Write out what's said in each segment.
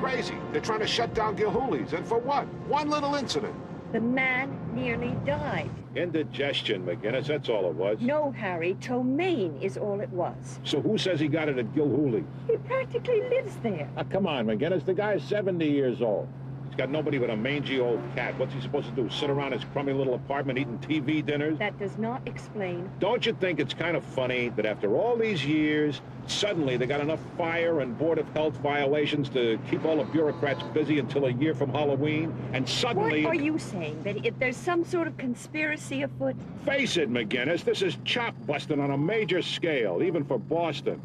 crazy. They're trying to shut down Gilhooley's. And for what? One little incident. The man nearly died. Indigestion, McGinnis, that's all it was. No, Harry, ptomaine is all it was. So who says he got it at Gilhooley? He practically lives there. Come on, McGinnis, the guy's 70 years old. He's got nobody but a mangy old cat. What's he supposed to do, sit around his crummy little apartment eating TV dinners? That does not explain. Don't you think it's kind of funny that after all these years, suddenly they got enough fire and Board of Health violations to keep all the bureaucrats busy until a year from Halloween, and suddenly... What are you saying? That if there's some sort of conspiracy afoot? Face it, McGinnis, this is chop busting on a major scale, even for Boston.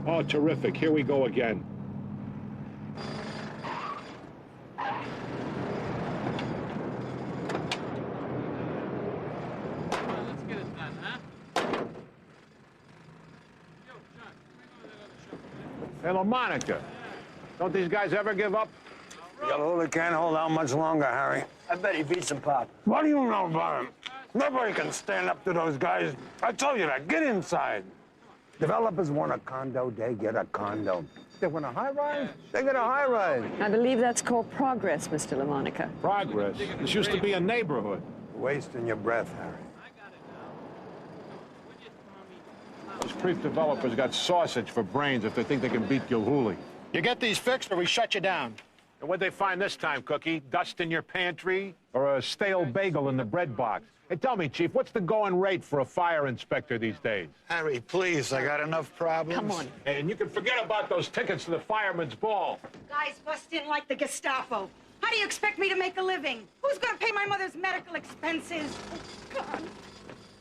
Oh, terrific. Here we go again. Hey, LaMonica, don't these guys ever give up? Gilhooley can't hold out much longer, Harry. I bet he beats some pop. What do you know about him? Nobody can stand up to those guys. I told you that. Get inside. Developers want a condo, they get a condo. They want a high-rise, they get a high-rise. I believe that's called progress, Mr. LaMonica. Progress? This used to be a neighborhood. Wasting your breath, Harry. Those creep developers got sausage for brains if they think they can beat Gilhooley. You get these fixed or we shut you down. And what'd they find this time, Cookie? Dust in your pantry? Or a stale bagel in the bread box? Hey, tell me, Chief, what's the going rate for a fire inspector these days? Harry, please, I got enough problems. Come on. Hey, and you can forget about those tickets to the fireman's ball. Guys bust in like the Gestapo. How do you expect me to make a living? Who's gonna pay my mother's medical expenses? Oh, God.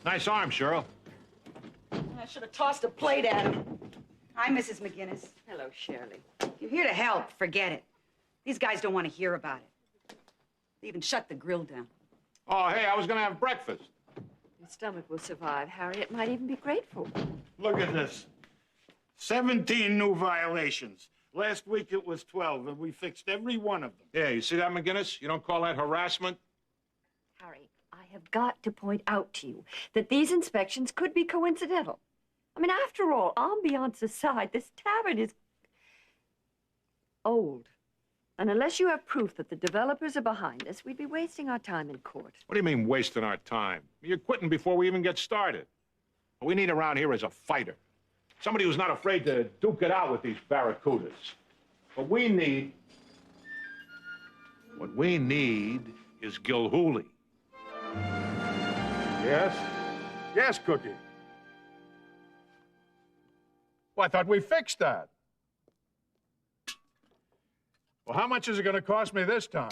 Nice arm, Cheryl. I should have tossed a plate at him. Hi, Mrs. McGinnis. Hello, Shirley. If you're here to help, forget it. These guys don't want to hear about it. They even shut the grill down. Oh, hey, I was gonna have breakfast. Your stomach will survive, Harry. It might even be grateful. Look at this. 17 new violations. Last week it was 12, and we fixed every one of them. Yeah, you see that, McGinnis? You don't call that harassment? Harry, I have got to point out to you that these inspections could be coincidental. I mean, after all, ambiance aside, this tavern is old. And unless you have proof that the developers are behind us, we'd be wasting our time in court. What do you mean, wasting our time? You're quitting before we even get started. What we need around here is a fighter. Somebody who's not afraid to duke it out with these barracudas. What we need is Gilhooley. Yes? Yes, Cookie. Well, I thought we fixed that. Well, how much is it going to cost me this time?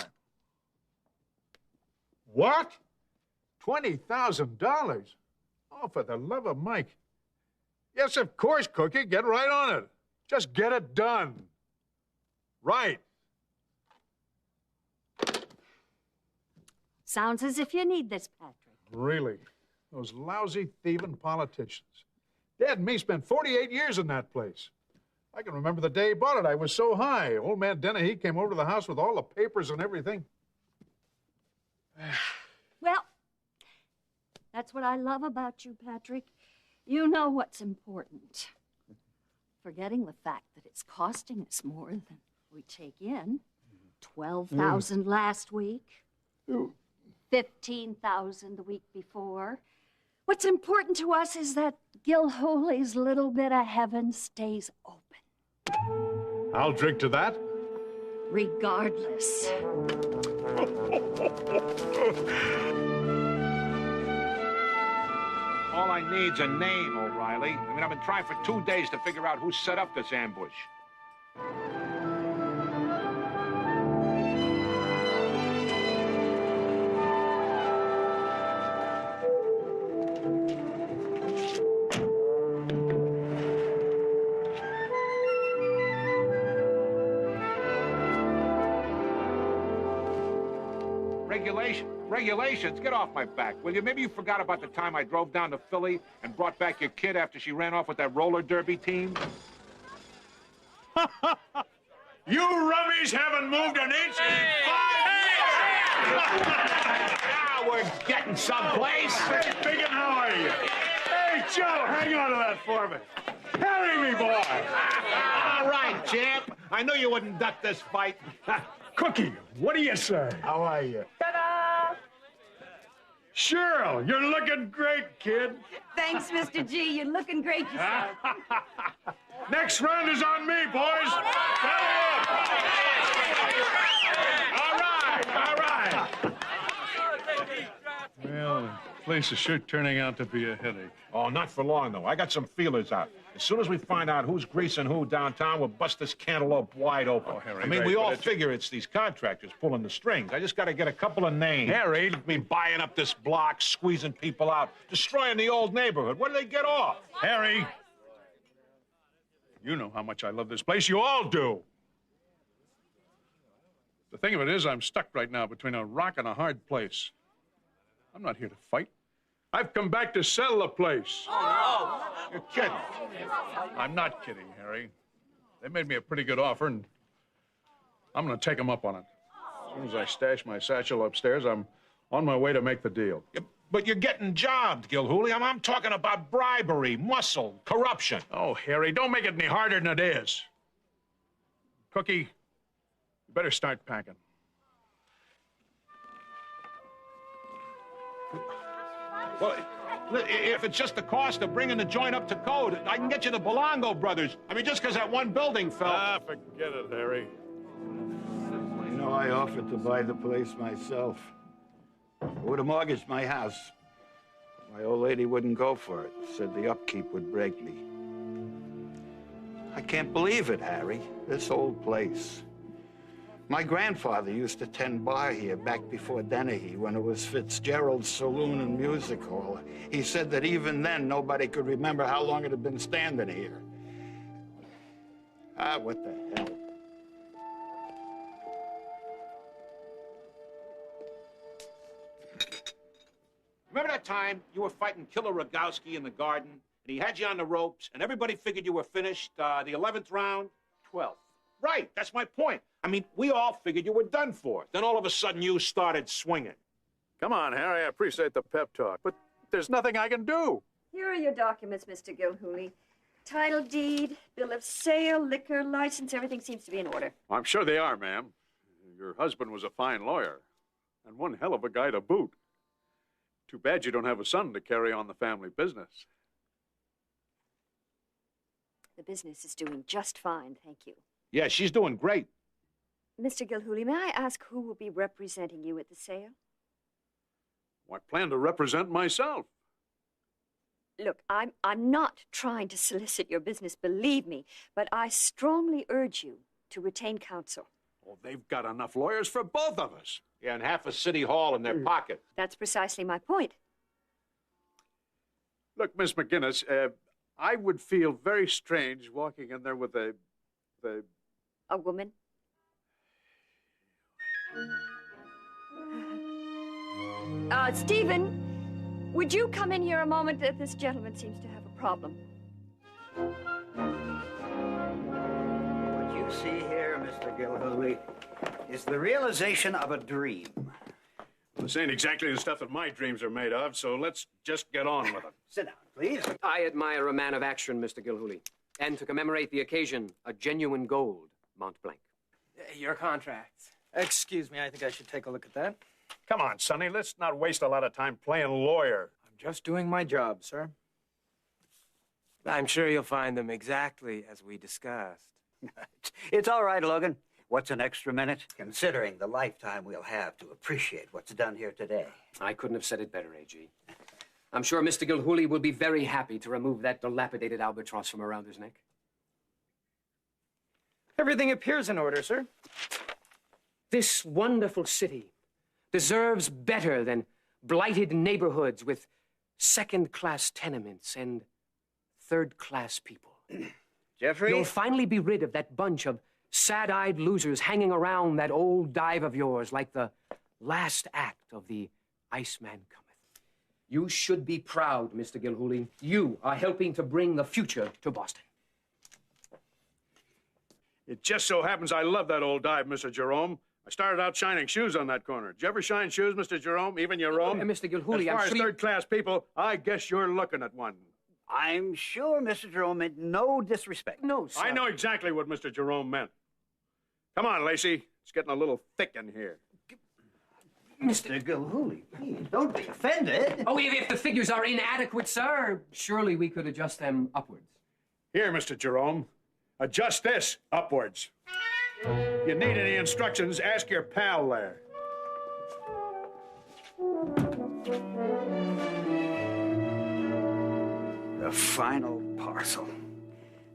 What? $20,000? Oh, for the love of Mike. Yes, of course, Cookie. Get right on it. Just get it done. Right. Sounds as if you need this, Patrick. Really? Those lousy, thieving politicians. Dad and me spent 48 years in that place. I can remember the day he bought it. I was so high. Old man Dennehy came over to the house with all the papers and everything. Well, that's what I love about you, Patrick. You know what's important. Forgetting the fact that it's costing us more than we take in. 12,000 last week. 15,000 the week before. What's important to us is that Gilhooley's little bit of heaven stays open. I'll drink to that. Regardless. All I need's a name, O'Reilly. I mean, I've been trying for 2 days to figure out who set up this ambush. Regulations, get off my back, will you? Maybe you forgot about the time I drove down to Philly and brought back your kid after she ran off with that roller derby team. You rummies haven't moved an inch in 5 years! Now we're getting someplace. Hey, Biggin, how are you? Hey, Joe, hang on to that for me. Carry me, boy. All right, champ. I knew you wouldn't duck this fight. Cookie, what do you say? How are you? Ta-da! Cheryl, you're looking great, kid. Thanks, Mr. G. You're looking great yourself. Next round is on me, boys. All right, all right. Well, the place is sure turning out to be a headache. Oh, not for long, though. I got some feelers out. As soon as we find out who's greasing who downtown, we'll bust this cantaloupe wide open. Oh, Harry, I mean, right, we but all it's- figure it's these contractors pulling the strings. I just got to get a couple of names. Harry. I mean, buying up this block, squeezing people out, destroying the old neighborhood. What do they get off? Harry! You know how much I love this place. You all do. The thing of it is, I'm stuck right now between a rock and a hard place. I'm not here to fight. I've come back to sell the place. Oh, no. You're kidding. I'm not kidding, Harry. They made me a pretty good offer, and I'm going to take them up on it. As soon as I stash my satchel upstairs, I'm on my way to make the deal. Yeah, but you're getting jobbed, Gilhooley. I'm talking about bribery, muscle, corruption. Oh, Harry, don't make it any harder than it is. Cookie, you better start packing. Well, if it's just the cost of bringing the joint up to code, I can get you the Belongo brothers. I mean, just because that one building fell. Ah, forget it, Harry. You know, I offered to buy the place myself. I would have mortgaged my house. My old lady wouldn't go for it. Said the upkeep would break me. I can't believe it, Harry. This old place. My grandfather used to tend bar here back before Dennehy, when it was Fitzgerald's Saloon and Music Hall. He said that even then, nobody could remember how long it had been standing here. Ah, what the hell? Remember that time you were fighting Killer Rogowski in the garden, and he had you on the ropes, and everybody figured you were finished, the 11th round? 12th. Right, that's my point. I mean, we all figured you were done for. Then all of a sudden you started swinging. Come on, Harry, I appreciate the pep talk, but there's nothing I can do. Here are your documents, Mr. Gilhooley. Title deed, bill of sale, liquor license, everything seems to be in order. I'm sure they are, ma'am. Your husband was a fine lawyer, and one hell of a guy to boot. Too bad you don't have a son to carry on the family business. The business is doing just fine, thank you. Yeah, she's doing great. Mr. Gilhooley, may I ask who will be representing you at the sale? I plan to represent myself. Look, I'm not trying to solicit your business, believe me, but I strongly urge you to retain counsel. Oh, they've got enough lawyers for both of us. Yeah, and half a city hall in their pocket. That's precisely my point. Look, Miss McGinnis, I would feel very strange walking in there with a woman? Stephen, would you come in here a moment? This gentleman seems to have a problem. What you see here, Mr. Gilhooley, is the realization of a dream. This ain't exactly the stuff that my dreams are made of, so let's just get on with it. Sit down, please. I admire a man of action, Mr. Gilhooley. And to commemorate the occasion, a genuine gold Mont Blanc. Your contract. Excuse me, I think I should take a look at that. Come on, Sonny, let's not waste a lot of time playing lawyer. I'm just doing my job, sir. I'm sure you'll find them exactly as we discussed. It's all right, Logan. What's an extra minute? Considering the lifetime we'll have to appreciate what's done here today. I couldn't have said it better, A.G. I'm sure Mr. Gilhooley will be very happy to remove that dilapidated albatross from around his neck. Everything appears in order, sir. This wonderful city deserves better than blighted neighborhoods with second-class tenements and third-class people. Jeffrey? You'll finally be rid of that bunch of sad-eyed losers hanging around that old dive of yours like the last act of the Iceman Cometh. You should be proud, Mr. Gilhooley. You are helping to bring the future to Boston. It just so happens I love that old dive, Mr. Jerome. I started out shining shoes on that corner. Did you ever shine shoes, Mr. Jerome? Even your own? Mr. Gilhooley, as far as third-class people, I guess you're looking at one. I'm sure Mr. Jerome meant no disrespect. No, sir. I know exactly what Mr. Jerome meant. Come on, Lacey. It's getting a little thick in here. Mr. Gilhooley, please, don't be offended. Oh, if the figures are inadequate, sir, surely we could adjust them upwards. Here, Mr. Jerome. Adjust this upwards. If you need any instructions, ask your pal there. The final parcel.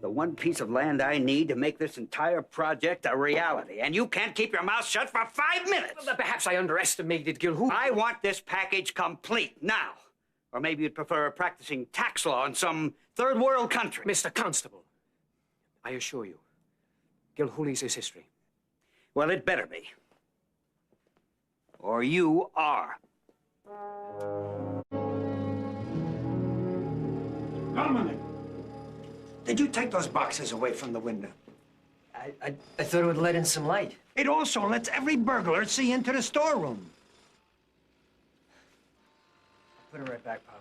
The one piece of land I need to make this entire project a reality. And you can't keep your mouth shut for 5 minutes. Well, perhaps I underestimated Gilhooley. I want this package complete now. Or maybe you'd prefer practicing tax law in some third world country. Mr. Constable, I assure you, Gilhooley's is history. Well, it better be. Or you are. Dominic, did you take those boxes away from the window? I thought it would let in some light. It also lets every burglar see into the storeroom. Put it right back, Papa.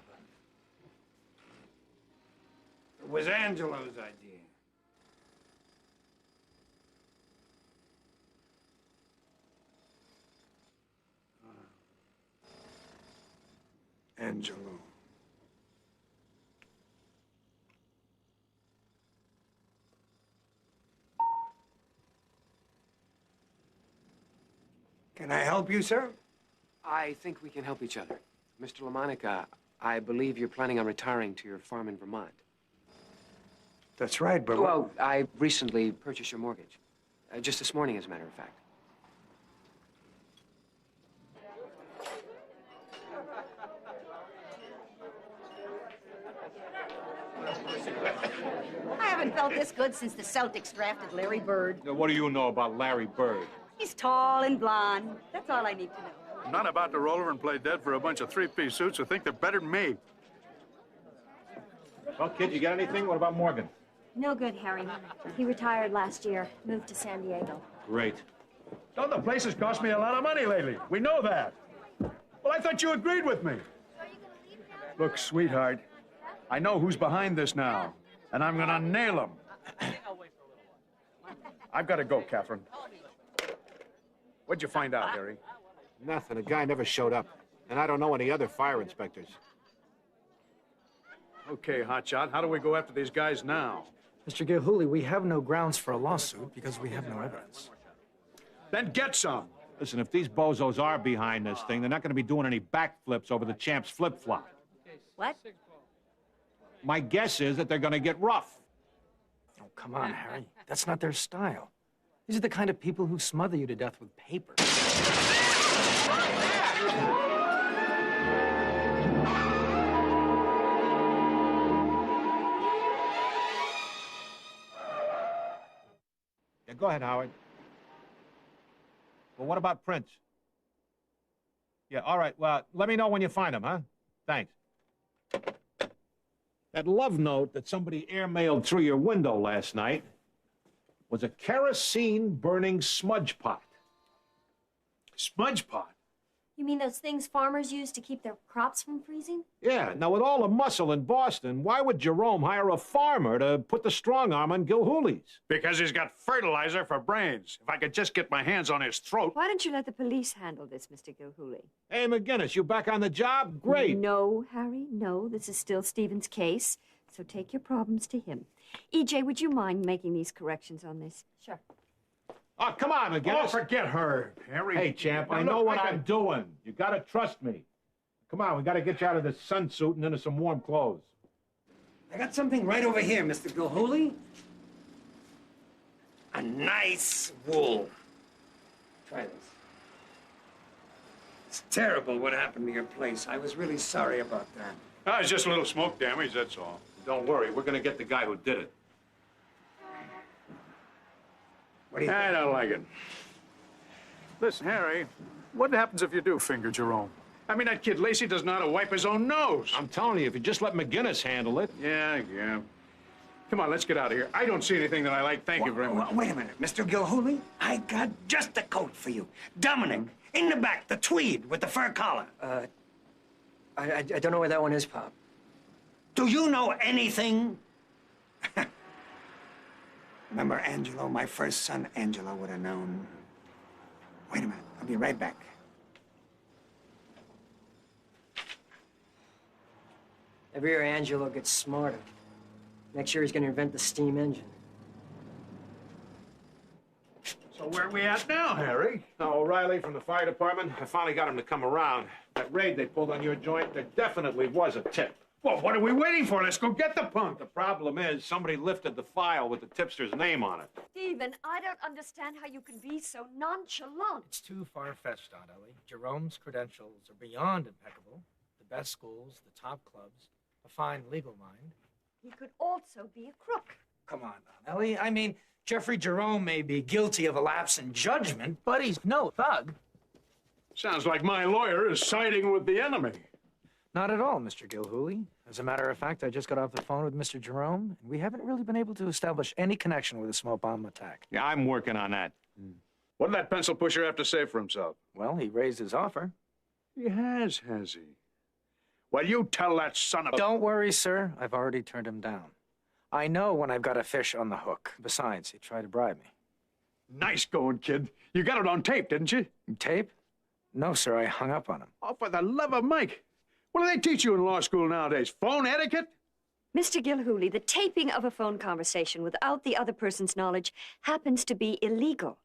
It was Angelo's idea. Angelo. Can I help you, sir? I think we can help each other. Mr. LaMonica, I believe you're planning on retiring to your farm in Vermont. That's right, but... Well, I recently purchased your mortgage. Just this morning, as a matter of fact. I haven't felt this good since the Celtics drafted Larry Bird. Now, what do you know about Larry Bird? He's tall and blonde. That's all I need to know. I'm not about to roll over and play dead for a bunch of three-piece suits who think they're better than me. Well, kid, you got anything? What about Morgan? No good, Harry. He retired last year, moved to San Diego. Great. Oh, the place has cost me a lot of money lately. We know that. Well, I thought you agreed with me. Look, sweetheart, I know who's behind this now, and I'm gonna nail him. I've got to go, Catherine. What'd you find out, Harry? Nothing. The guy never showed up. And I don't know any other fire inspectors. Okay, Hotshot, how do we go after these guys now? Mr. Gilhooley, we have no grounds for a lawsuit because we have no evidence. Then get some. Listen, if these bozos are behind this thing, they're not going to be doing any backflips over the champ's flip-flop. What? My guess is that they're going to get rough. Oh, come on, Harry. That's not their style. These are the kind of people who smother you to death with paper. Yeah, go ahead, Howard. Well, what about Prince? Yeah, all right. Well, let me know when you find him, huh? Thanks. That love note that somebody airmailed through your window last night was a kerosene-burning smudge pot. Smudge pot? You mean those things farmers use to keep their crops from freezing? Yeah, now with all the muscle in Boston, why would Jerome hire a farmer to put the strong arm on Gilhooley's? Because he's got fertilizer for brains. If I could just get my hands on his throat. Why don't you let the police handle this, Mr. Gilhooley? Hey, McGinnis, you back on the job? Great. No, Harry, no. This is still Stephen's case, so take your problems to him. E.J., would you mind making these corrections on this? Sure. Oh, come on, McGinnis. Oh, forget her, Harry. Hey, champ, I Now, know look, what I'm doing. You gotta trust me. Come on, we gotta get you out of this sunsuit and into some warm clothes. I got something right over here, Mr. Gilhooley. A nice wool. Try this. It's terrible what happened to your place. I was really sorry about that. Oh, it's just a little smoke damage, that's all. Don't worry, we're gonna get the guy who did it. What do you think? I don't like it. Listen, Harry, what happens if you do finger Jerome? I mean, that kid Lacey doesn't know how to wipe his own nose. I'm telling you, if you just let McGinnis handle it. Yeah. Come on, let's get out of here. I don't see anything that I like. Thank you very much. Wait a minute, Mr. Gilhooley. I got just the coat for you. Dominic, in the back, the tweed with the fur collar. I don't know where that one is, Pop. Do you know anything? Remember Angelo? My first son, Angelo, would have known. Wait a minute. I'll be right back. Every year, Angelo gets smarter. Next year, he's going to invent the steam engine. So where are we at now, Harry? Now, O'Reilly from the fire department, I finally got him to come around. That raid they pulled on your joint, there definitely was a tip. Well, what are we waiting for? Let's go get the punk. The problem is, somebody lifted the file with the tipster's name on it. Stephen, I don't understand how you can be so nonchalant. It's too far-fetched, Aunt Ellie. Jerome's credentials are beyond impeccable. The best schools, the top clubs, a fine legal mind. He could also be a crook. Come on, Aunt Ellie. I mean, Jeffrey Jerome may be guilty of a lapse in judgment, but he's no thug. Sounds like my lawyer is siding with the enemy. Not at all, Mr. Gilhooley. As a matter of fact, I just got off the phone with Mr. Jerome, and we haven't really been able to establish any connection with a smoke bomb attack. Yeah, I'm working on that. What did that pencil pusher have to say for himself? Well, he raised his offer. He has he? Well, you tell that son of a... Don't worry, sir. I've already turned him down. I know when I've got a fish on the hook. Besides, he tried to bribe me. Nice going, kid. You got it on tape, didn't you? Tape? No, sir. I hung up on him. Oh, for the love of Mike. What do they teach you in law school nowadays? Phone etiquette? Mr. Gilhooley, the taping of a phone conversation without the other person's knowledge happens to be illegal.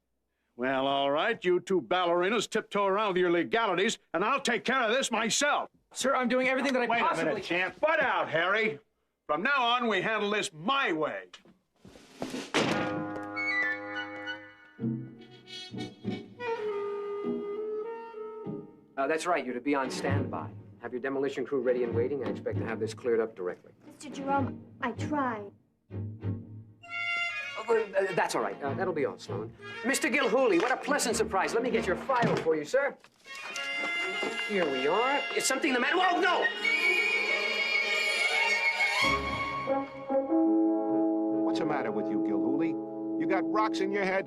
Well, all right. You two ballerinas tiptoe around with your legalities, and I'll take care of this myself. Sir, I'm doing everything that I Wait possibly... a minute, champ. Butt out, Harry. From now on, we handle this my way. That's right. You're to be on standby. Have your demolition crew ready and waiting. I expect to have this cleared up directly. Mr. Jerome, I tried. That's all right. That'll be all, Sloan. Mr. Gilhooley, what a pleasant surprise. Let me get your file for you, sir. Here we are. Is something the matter? Whoa, no! What's the matter with you, Gilhooley? You got rocks in your head?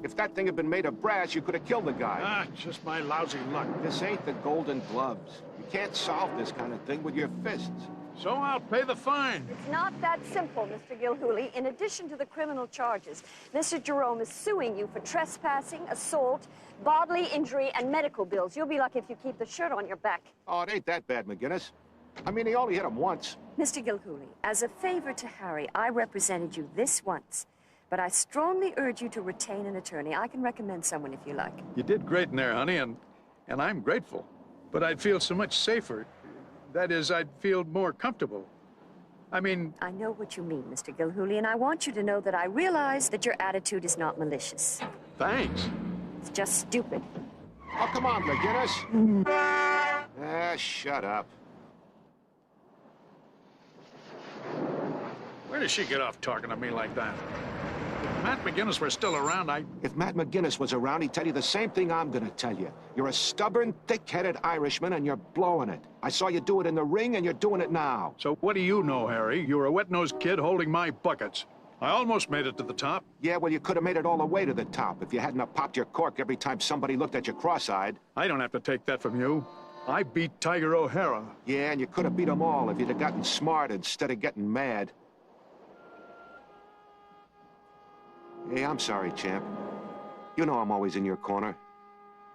If that thing had been made of brass, you could have killed the guy. Ah, just my lousy luck. This ain't the Golden Gloves. You can't solve this kind of thing with your fists. So I'll pay the fine. It's not that simple, Mr. Gilhooley. In addition to the criminal charges, Mr. Jerome is suing you for trespassing, assault, bodily injury, and medical bills. You'll be lucky if you keep the shirt on your back. Oh, it ain't that bad, McGinnis. I mean, he only hit him once. Mr. Gilhooley, as a favor to Harry, I represented you this once. But I strongly urge you to retain an attorney. I can recommend someone if you like. You did great in there, honey, and I'm grateful. But I'd feel so much safer. That is, I'd feel more comfortable. I mean... I know what you mean, Mr. Gilhooley, and I want you to know that I realize that your attitude is not malicious. Thanks. It's just stupid. Oh, come on, McGinnis. Shut up. Where does she get off talking to me like that? If Matt McGinnis were still around, If Matt McGinnis was around, he'd tell you the same thing I'm gonna tell you. You're a stubborn, thick-headed Irishman, and you're blowing it. I saw you do it in the ring, and you're doing it now. So what do you know, Harry? You were a wet-nosed kid holding my buckets. I almost made it to the top. Yeah, well, you could have made it all the way to the top if you hadn't have popped your cork every time somebody looked at you cross-eyed. I don't have to take that from you. I beat Tiger O'Hara. Yeah, and you could have beat them all if you'd have gotten smart instead of getting mad. Hey, I'm sorry, champ. You know I'm always in your corner.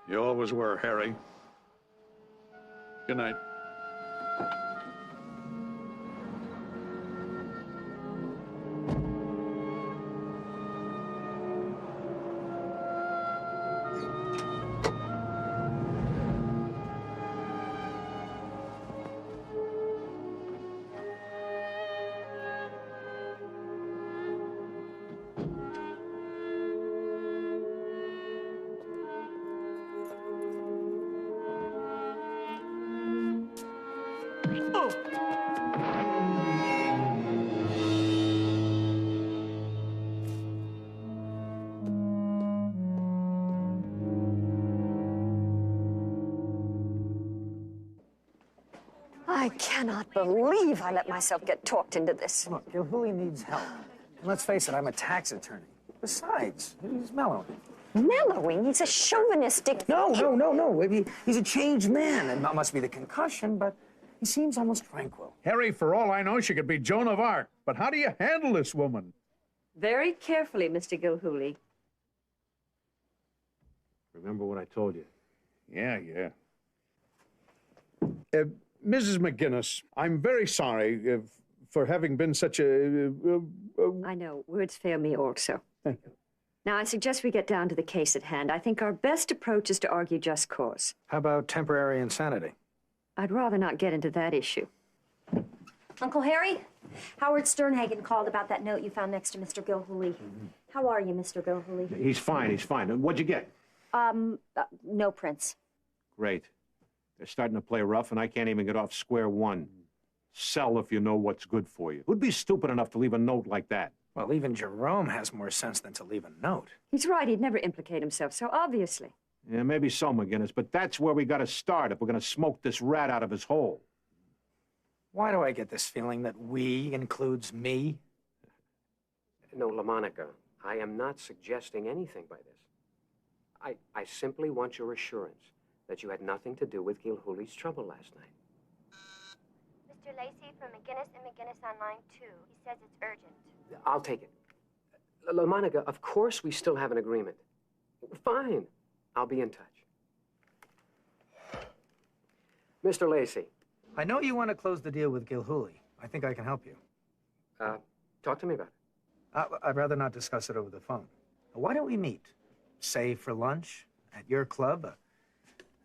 You always were, Harry. Good night. I cannot believe I let myself get talked into this. Look, Gilhooley needs help. And let's face it, I'm a tax attorney. Besides, he's mellowing. Mellowing? He's a chauvinistic... No. He's a changed man. It must be the concussion, but he seems almost tranquil. Harry, for all I know, she could be Joan of Arc. But how do you handle this woman? Very carefully, Mr. Gilhooley. Remember what I told you. Yeah. Mrs. McGinnis, I'm very sorry for having been such a... I know. Words fail me also. Now, I suggest we get down to the case at hand. I think our best approach is to argue just cause. How about temporary insanity? I'd rather not get into that issue. Uncle Harry, Howard Sternhagen called about that note you found next to Mr. Gilhooley. How are you, Mr. Gilhooley? He's fine. What'd you get? No prints. Great. They're starting to play rough, and I can't even get off square one. Sell if you know what's good for you. Who'd be stupid enough to leave a note like that? Well, even Jerome has more sense than to leave a note. He's right. He'd never implicate himself so obviously. Yeah, maybe so, McGinnis, but that's where we got to start if we're going to smoke this rat out of his hole. Why do I get this feeling that we includes me? No, LaMonica, I am not suggesting anything by this. I simply want your assurance that you had nothing to do with Gilhooley's trouble last night. Mr. Lacey from McGinnis and McGinnis on line 2. He says it's urgent. I'll take it. LaMonica, of course we still have an agreement. Fine. I'll be in touch. Mr. Lacey. I know you want to close the deal with Gilhooley. I think I can help you. Talk to me about it. I'd rather not discuss it over the phone. Why don't we meet? Say for lunch at your club, a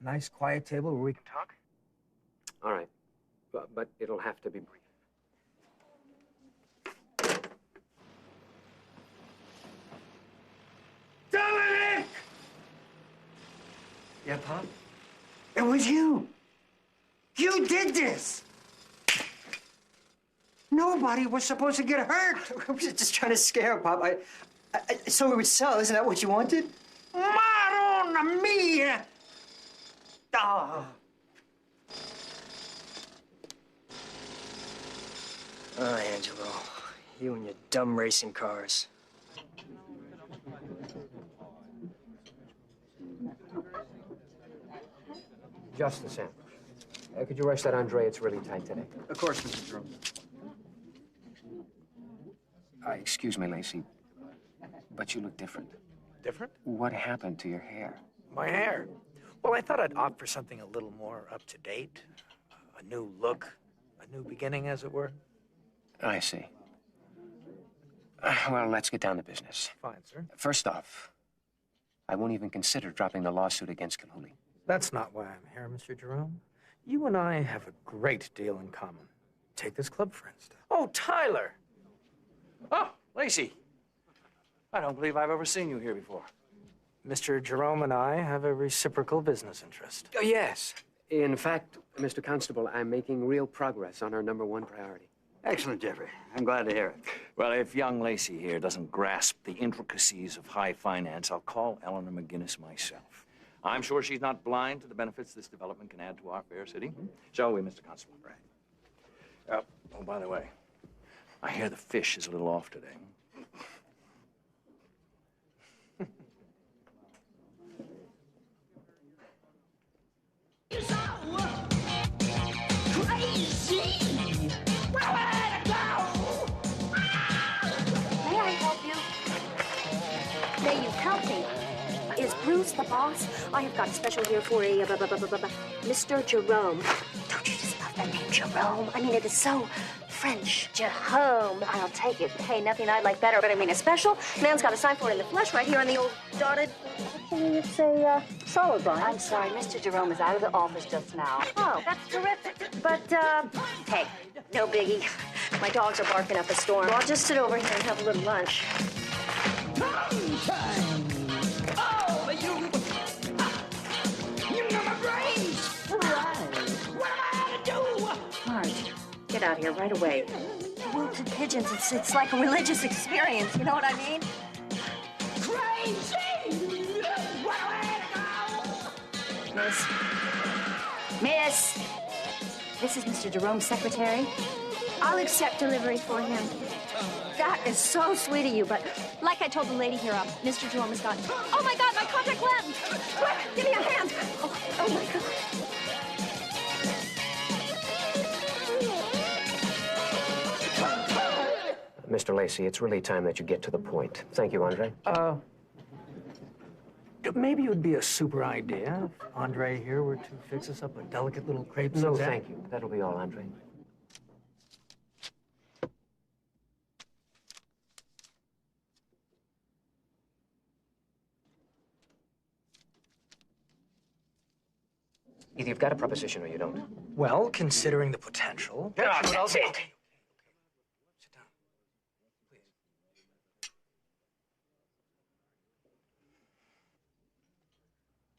nice quiet table where we can talk? All right. But it'll have to be brief. Dominic! Yeah, Pop? It was you. You did this. Nobody was supposed to get hurt. I was just trying to scare him, Pop. So we would sell. Isn't that what you wanted? Madonna mia! Oh. Oh, Angelo, you and your dumb racing cars. Just a sandwich. Could you rush that, Andre? It's really tight today. Of course, Mr. Jerome. Excuse me, Lacey, but you look different. Different? What happened to your hair? My hair? Well, I thought I'd opt for something a little more up-to-date. A new look, a new beginning, as it were. I see. Well, let's get down to business. Fine, sir. First off, I won't even consider dropping the lawsuit against Gilhooley. That's not why I'm here, Mr. Jerome. You and I have a great deal in common. Take this club, for instance. Oh, Tyler! Oh, Lacey. I don't believe I've ever seen you here before. Mr. Jerome and I have a reciprocal business interest. Oh, yes. In fact, Mr. Constable, I'm making real progress on our #1 priority. Excellent, Jeffrey. I'm glad to hear it. Well, if young Lacey here doesn't grasp the intricacies of high finance, I'll call Eleanor McGinnis myself. I'm sure she's not blind to the benefits this development can add to our fair city. Shall we, Mr. Constable? Right. Oh, by the way, I hear the fish is a little off today. May I help you? May you help me? Is Bruce the boss? I have got a special here for a Mr. Jerome. Don't you just love that name, Jerome? I mean, it is so French. Jerome. I'll take it. Hey, nothing I'd like better, but I mean, a special. Man's got to sign for it in the flesh right here on the old dotted. It's a solid line. I'm sorry, Mr. Jerome is out of the office just now. Oh, that's terrific. But, hey, no biggie. My dogs are barking up a storm. I'll just sit over here and have a little lunch. Marge, get out here right away. The wilted pigeons, it's like a religious experience, you know what I mean? Crazy! Miss! This is Mr. Jerome's secretary. I'll accept delivery for him. That is so sweet of you, but like I told the lady here, Mr. Jerome has got... Oh, my God, my contact lens! Quick, give me a hand! Oh, my God. Mr. Lacey, it's really time that you get to the point. Thank you, Andre. Maybe it would be a super idea if Andre here were to fix us up a delicate little crepe No, Suzette. thank you. That'll be all, Andre. Either you've got a proposition or you don't. Well, considering the potential. That's it. Sit down. Please.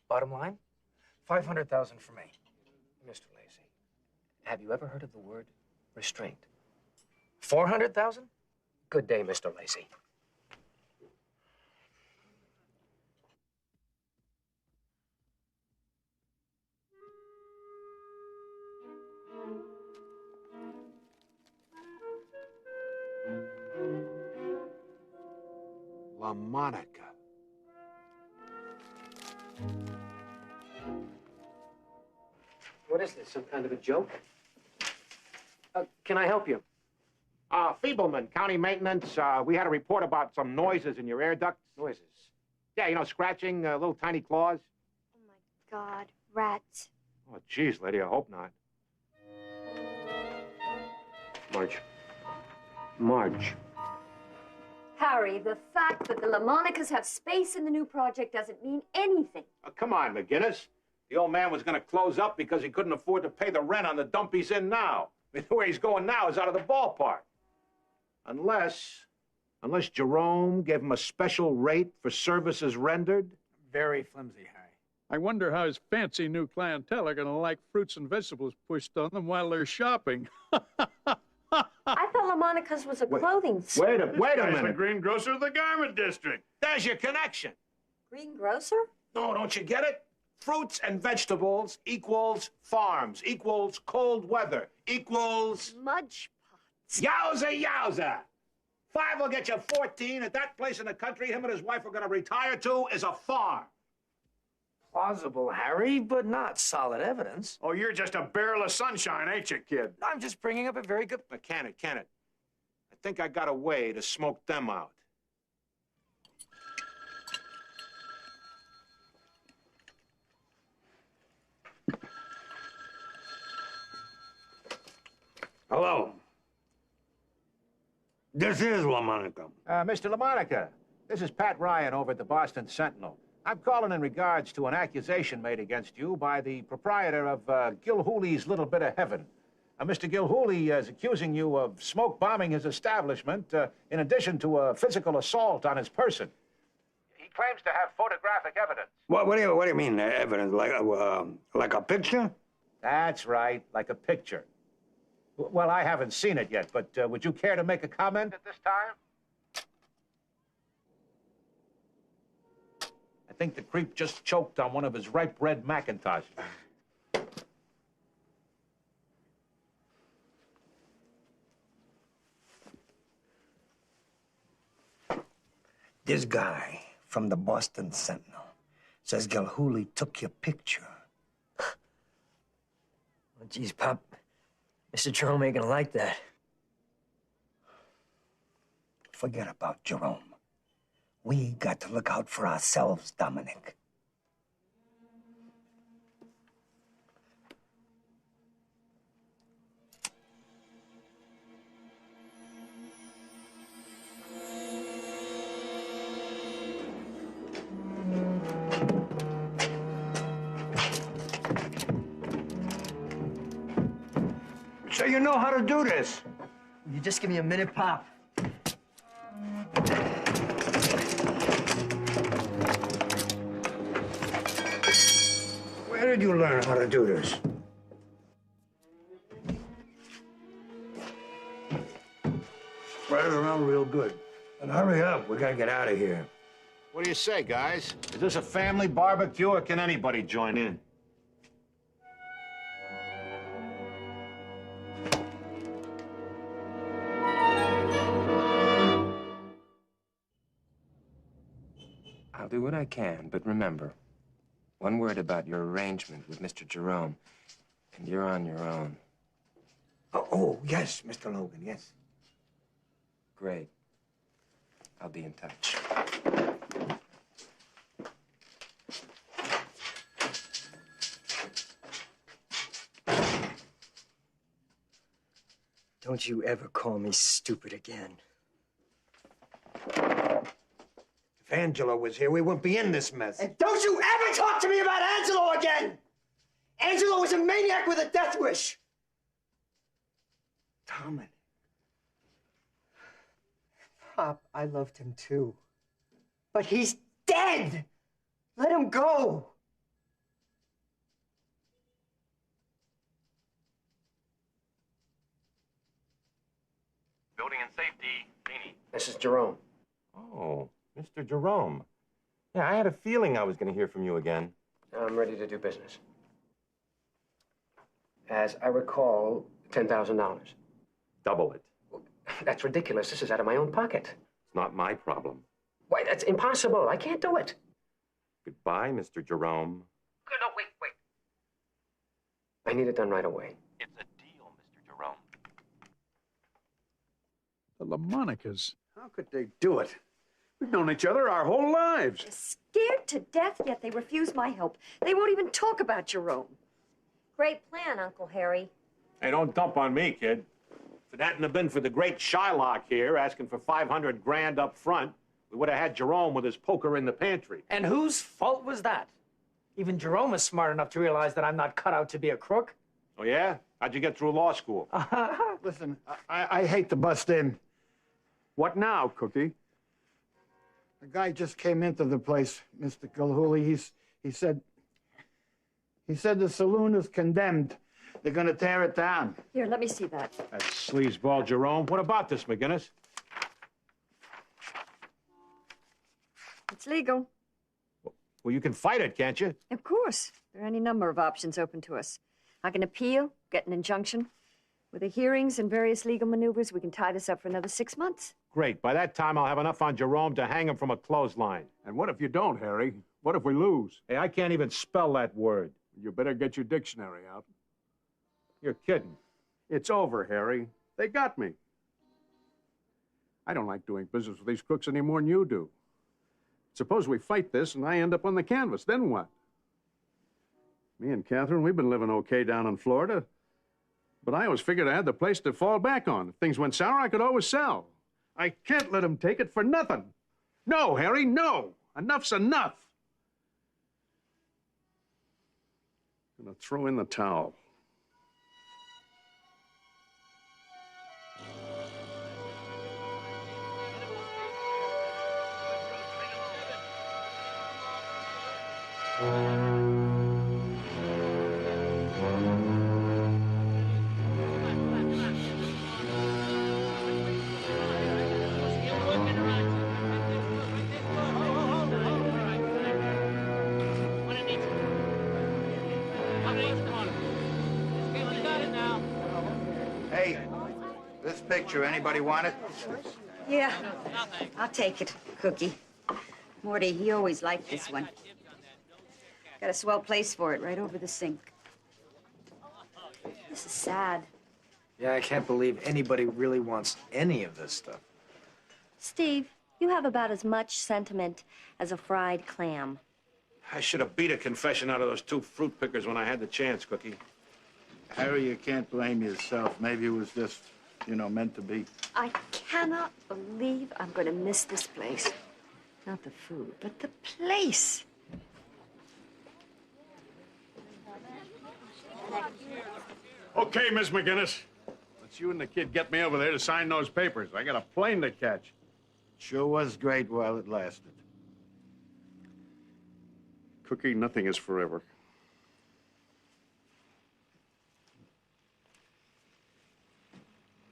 Bottom line, 500,000 for me. Mr. Lacey, have you ever heard of the word restraint? 400,000? Good day, Mr. Lacey. La Monica. What is this, some kind of a joke? Can I help you? Feebleman, county maintenance. We had a report about some noises in your air ducts. Noises? Yeah, you know, scratching, little tiny claws. Oh, my God. Rats. Oh, geez, lady, I hope not. Marge. Harry, the fact that the LaMonicas have space in the new project doesn't mean anything. Come on, McGinnis. The old man was going to close up because he couldn't afford to pay the rent on the dump he's in now. I mean, where he's going now is out of the ballpark. Unless Jerome gave him a special rate for services rendered. Very flimsy, Harry. I wonder how his fancy new clientele are going to like fruits and vegetables pushed on them while they're shopping. I thought LaMonica's was a clothing store. Wait a Guy's minute. the greengrocer of the garment district. There's your connection. Greengrocer? No, don't you get it? Fruits and vegetables equals farms, equals cold weather, equals... Mudge pots. Yowza, yowza! 5 will get you 14. At that place in the country him and his wife are going to retire to is a farm. Plausible, Harry, but not solid evidence. Oh, you're just a barrel of sunshine, ain't you, kid? I'm just bringing up a very good... Can it? I think I got a way to smoke them out. Hello. This is LaMonica. Mr. LaMonica, this is Pat Ryan over at the Boston Sentinel. I'm calling in regards to an accusation made against you by the proprietor of Gilhooley's Little Bit of Heaven. Mr. Gilhooley is accusing you of smoke bombing his establishment in addition to a physical assault on his person. He claims to have photographic evidence. What do you mean, evidence? Like a picture? That's right, like a picture. Well, I haven't seen it yet, but would you care to make a comment at this time? I think the creep just choked on one of his ripe red Macintoshes. This guy from the Boston Sentinel says Gilhooley took your picture. Well, geez, Pop. Mr. Jerome ain't gonna like that. Forget about Jerome. We got to look out for ourselves, Dominic. So you know how to do this? You just give me a minute, Pop. Where did you learn how to do this? Spread it around real good. And hurry up, we gotta get out of here. What do you say, guys? Is this a family barbecue or can anybody join in? I'll do what I can, but remember, one word about your arrangement with Mr. Jerome, and you're on your own. Oh, yes, Mr. Logan, yes. Great. I'll be in touch. Don't you ever call me stupid again. If Angelo was here, we wouldn't be in this mess. And don't you ever talk to me about Angelo again! Angelo was a maniac with a death wish. Dominic. Pop, I loved him too. But he's dead! Let him go! Building and safety, Feeney. This is Jerome. Oh, Mr. Jerome. Yeah, I had a feeling I was going to hear from you again. I'm ready to do business. As I recall, $10,000. Double it. That's ridiculous. This is out of my own pocket. It's not my problem. Why, that's impossible. I can't do it. Goodbye, Mr. Jerome. No, wait. I need it done right away. It's a deal, Mr. Jerome. The LaMonicas. How could they do it? We've known each other our whole lives. Scared to death, yet they refuse my help. They won't even talk about Jerome. Great plan, Uncle Harry. Hey, don't dump on me, kid. If it hadn't have been for the great Shylock here asking for 500 grand up front, we would have had Jerome with his poker in the pantry. And whose fault was that? Even Jerome is smart enough to realize that I'm not cut out to be a crook. Oh, yeah? How'd you get through law school? Listen, I hate to bust in. What now, Cookie? The guy just came into the place, Mr. Gilhooley. He said the saloon is condemned. They're going to tear it down. Here, let me see that. That sleazeball Jerome. What about this, McGinnis? It's legal. Well, you can fight it, can't you? Of course. There are any number of options open to us. I can appeal, get an injunction. With the hearings and various legal maneuvers, we can tie this up for another 6 months. Great. By that time, I'll have enough on Jerome to hang him from a clothesline. And what if you don't, Harry? What if we lose? Hey, I can't even spell that word. You better get your dictionary out. You're kidding. It's over, Harry. They got me. I don't like doing business with these crooks any more than you do. Suppose we fight this and I end up on the canvas, then what? Me and Catherine, we've been living okay down in Florida. But I always figured I had the place to fall back on. If things went sour, I could always sell. I can't let them take it for nothing. No, Harry, no. Enough's enough. I'm gonna throw in the towel. Hey, this picture, anybody want it? Yeah, I'll take it, Cookie. Morty, he always liked this one. Got a swell place for it, right over the sink. This is sad. Yeah, I can't believe anybody really wants any of this stuff. Steve, you have about as much sentiment as a fried clam. I should have beat a confession out of those two fruit pickers when I had the chance, Cookie. Harry, you can't blame yourself. Maybe it was just, meant to be. I cannot believe I'm going to miss this place. Not the food, but the place. Okay, Miss McGinnis. Let's you and the kid get me over there to sign those papers. I got a plane to catch. Sure was great while it lasted. Cookie, nothing is forever.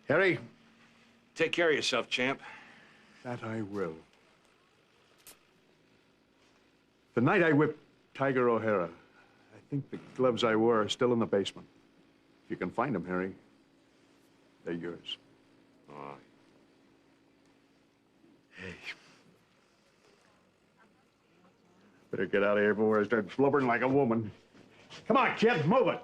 Harry? Take care of yourself, champ. That I will. The night I whipped Tiger O'Hara, I think the gloves I wore are still in the basement. If you can find them, Harry, they're yours. Oh. Hey. Better get out of here before I start blubbering like a woman. Come on, kid, move it.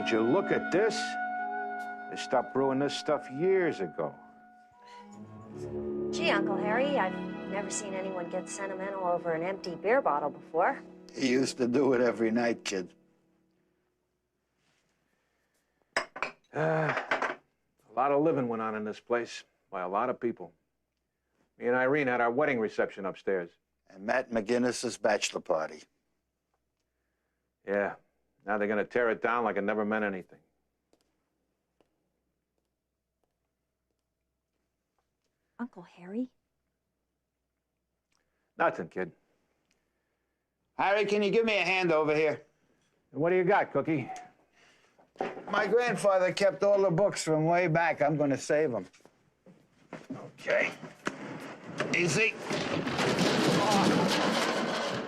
Would you look at this? They stopped brewing this stuff years ago. Gee, Uncle Harry, I've never seen anyone get sentimental over an empty beer bottle before. He used to do it every night, kid. A lot of living went on in this place by a lot of people. Me and Irene had our wedding reception upstairs. And Matt McGinnis's bachelor party. Yeah. Now they're gonna tear it down like it never meant anything. Uncle Harry? Nothing, kid. Harry, can you give me a hand over here? What do you got, Cookie? My grandfather kept all the books from way back. I'm going to save them. Okay. Easy.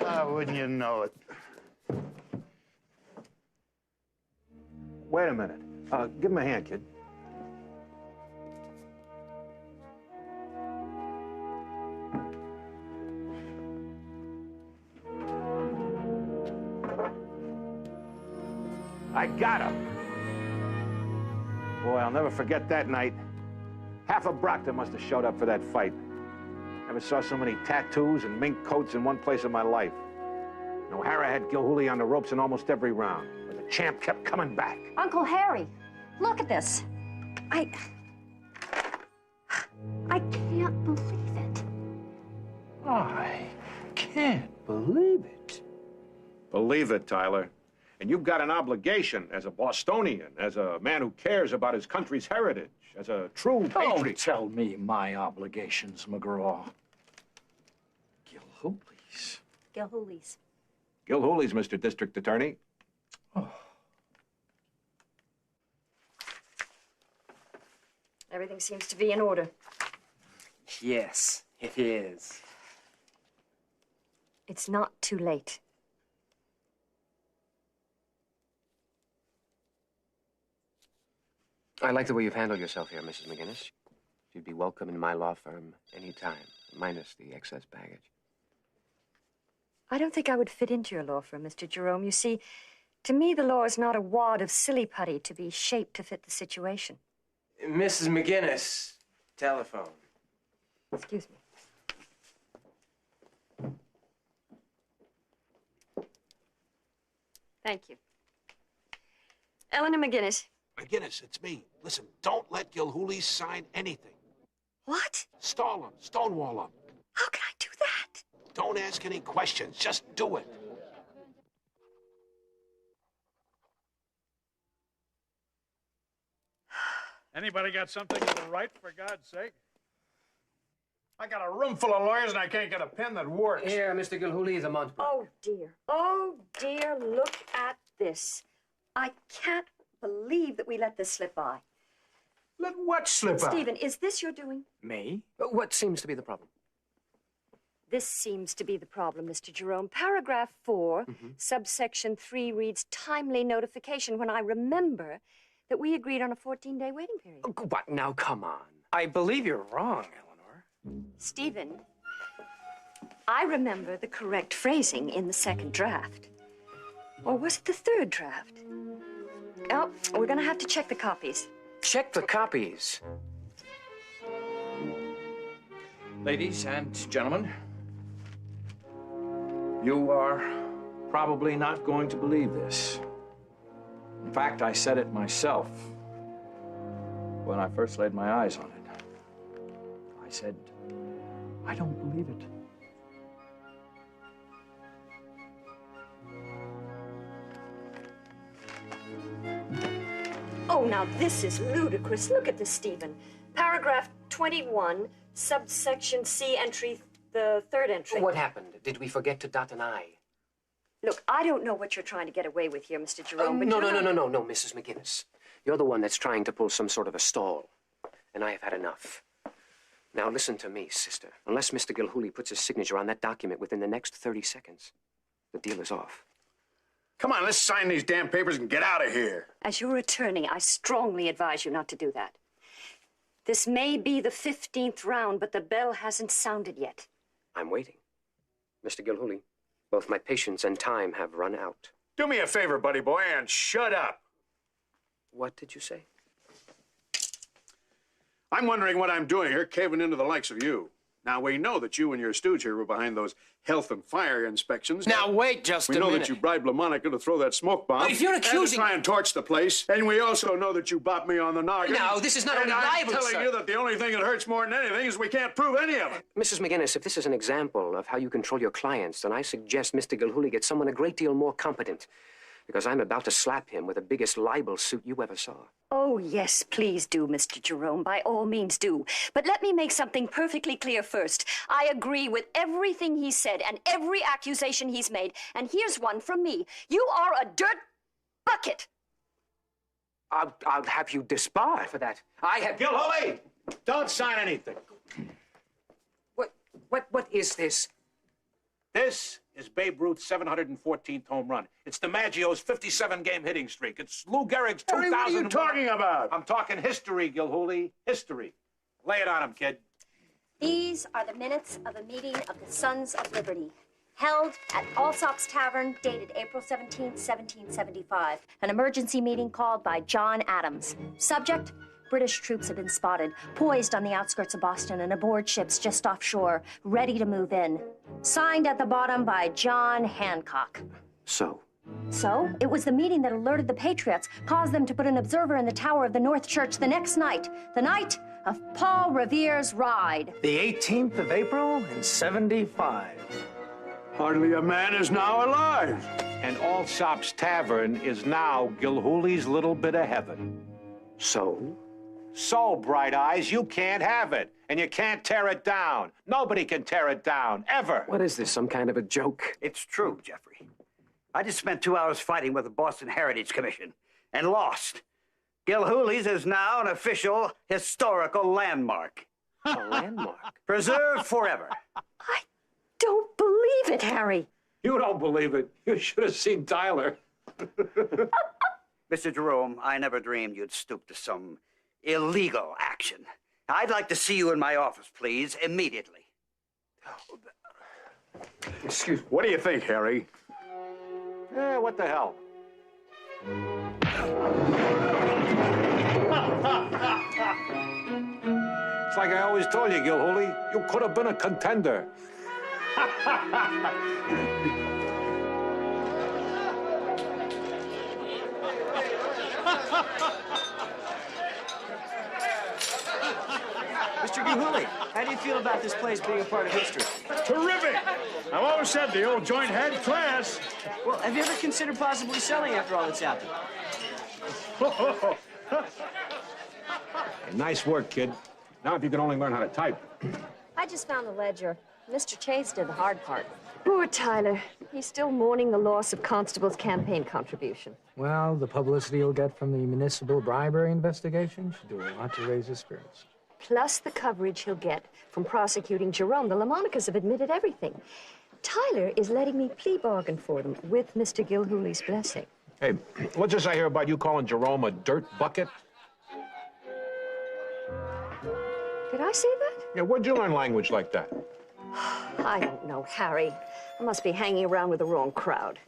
Oh, wouldn't you know it? Wait a minute. Give him a hand, kid. I got him. Boy, I'll never forget that night. Half of Brockton must have showed up for that fight. Never saw so many tattoos and mink coats in one place in my life. And O'Hara had Gilhooley on the ropes in almost every round, but the champ kept coming back. Uncle Harry, look at this. I can't believe it. I can't believe it. Believe it, Tyler. And you've got an obligation as a Bostonian, as a man who cares about his country's heritage, as a true patriot. Don't tell me my obligations, McGraw. Gilhooley's. Gilhooley's. Gilhooley's, Mr. District Attorney. Oh. Everything seems to be in order. Yes, it is. It's not too late. I like the way you've handled yourself here, Mrs. McGinnis. You'd be welcome in my law firm any time, minus the excess baggage. I don't think I would fit into your law firm, Mr. Jerome. You see, to me, the law is not a wad of silly putty to be shaped to fit the situation. Mrs. McGinnis, telephone. Excuse me. Thank you. Eleanor McGinnis. McGinnis, it's me. Listen, don't let Gilhooley sign anything. What? Stall him. Stonewall him. How can I do that? Don't ask any questions. Just do it. Anybody got something to write, for God's sake? I got a room full of lawyers and I can't get a pen that works. Here, Mr. Gilhooley, the month. Oh, dear. Oh, dear. Look at this. I can't believe that we let this slip by. Let what slip by? Stephen, is this your doing? Me? What seems to be the problem? This seems to be the problem, Mr. Jerome. Paragraph 4, subsection 3 reads timely notification when I remember that we agreed on a 14-day waiting period. Oh, but now, come on. I believe you're wrong, Eleanor. Stephen, I remember the correct phrasing in the second draft. Or was it the third draft? Oh, we're going to have to check the copies. Check the copies. Ladies and gentlemen, you are probably not going to believe this. In fact, I said it myself when I first laid my eyes on it. I said, I don't believe it. Oh, now this is ludicrous. Look at this, Stephen. Paragraph 21, subsection C, entry, the third entry. What happened? Did we forget to dot an I? Look, I don't know what you're trying to get away with here, Mr. Jerome, but No, you're no, Mrs. McGinnis. You're the one that's trying to pull some sort of a stall. And I have had enough. Now listen to me, sister. Unless Mr. Gilhooley puts his signature on that document within the next 30 seconds, the deal is off. Come on, let's sign these damn papers and get out of here. As your attorney, I strongly advise you not to do that. This may be the 15th round, but the bell hasn't sounded yet. I'm waiting. Mr. Gilhooley, both my patience and time have run out. Do me a favor, buddy boy, and shut up. What did you say? I'm wondering what I'm doing here, caving into the likes of you. Now, we know that you and your stooge here were behind those health and fire inspections. Now, wait just a minute. We know that you bribed LaMonica to throw that smoke bomb. If you're accusing... And to try and torch the place. And we also know that you bopped me on the noggin. Now, this is not only libel, I'm telling you that the only thing that hurts more than anything is we can't prove any of it. Mrs. McGinnis, if this is an example of how you control your clients, then I suggest Mr. Gilhooley get someone a great deal more competent. Because I'm about to slap him with the biggest libel suit you ever saw. Oh, yes, please do, Mr. Jerome. By all means do. But let me make something perfectly clear first. I agree with everything he said and every accusation he's made. And here's one from me. You are a dirt bucket. I'll have you disbarred for that. I have... Gilhooley, don't sign anything. What is this? This is Babe Ruth's 714th home run. It's DiMaggio's 57-game hitting streak. It's Lou Gehrig's 2000... Harry, what are you talking about? I'm talking history, Gilhooley. History. Lay it on him, kid. These are the minutes of a meeting of the Sons of Liberty, held at Allsop's Tavern, dated April 17, 1775. An emergency meeting called by John Adams. Subject: British troops have been spotted, poised on the outskirts of Boston and aboard ships just offshore, ready to move in. Signed at the bottom by John Hancock. So, it was the meeting that alerted the Patriots, caused them to put an observer in the tower of the North Church the next night, the night of Paul Revere's ride. The 18th of April in 75. Hardly a man is now alive. And Allsop's Tavern is now Gilhooley's little bit of heaven. So, Bright Eyes, you can't have it. And you can't tear it down. Nobody can tear it down, ever. What is this, some kind of a joke? It's true, Jeffrey. I just spent 2 hours fighting with the Boston Heritage Commission and lost. Gilhooley's is now an official historical landmark. A landmark? Preserved forever. I don't believe it, Harry. You don't believe it. You should have seen Tyler. Mr. Jerome, I never dreamed you'd stoop to some illegal action. I'd like to see you in my office, please, immediately. Excuse me. What do you think, Harry? What the hell? It's like I always told you, Gilhooley. You could have been a contender. Mr. Gilhooley, how do you feel about this place being a part of history? Terrific! I've always said the old joint had class. Well, have you ever considered possibly selling after all that's happened? Nice work, kid. Now if you can only learn how to type. I just found the ledger. Mr. Chase did the hard part. Poor Tyler. He's still mourning the loss of Constable's campaign contribution. Well, the publicity you'll get from the municipal bribery investigation should do a lot to raise his spirits. Plus the coverage he'll get from prosecuting Jerome. The LaMonicas have admitted everything. Tyler is letting me plea bargain for them with Mr. Gilhooley's blessing. Hey, what's this I hear about you calling Jerome a dirt bucket? Did I say that? Yeah, where'd you learn language like that? I don't know, Harry. I must be hanging around with the wrong crowd.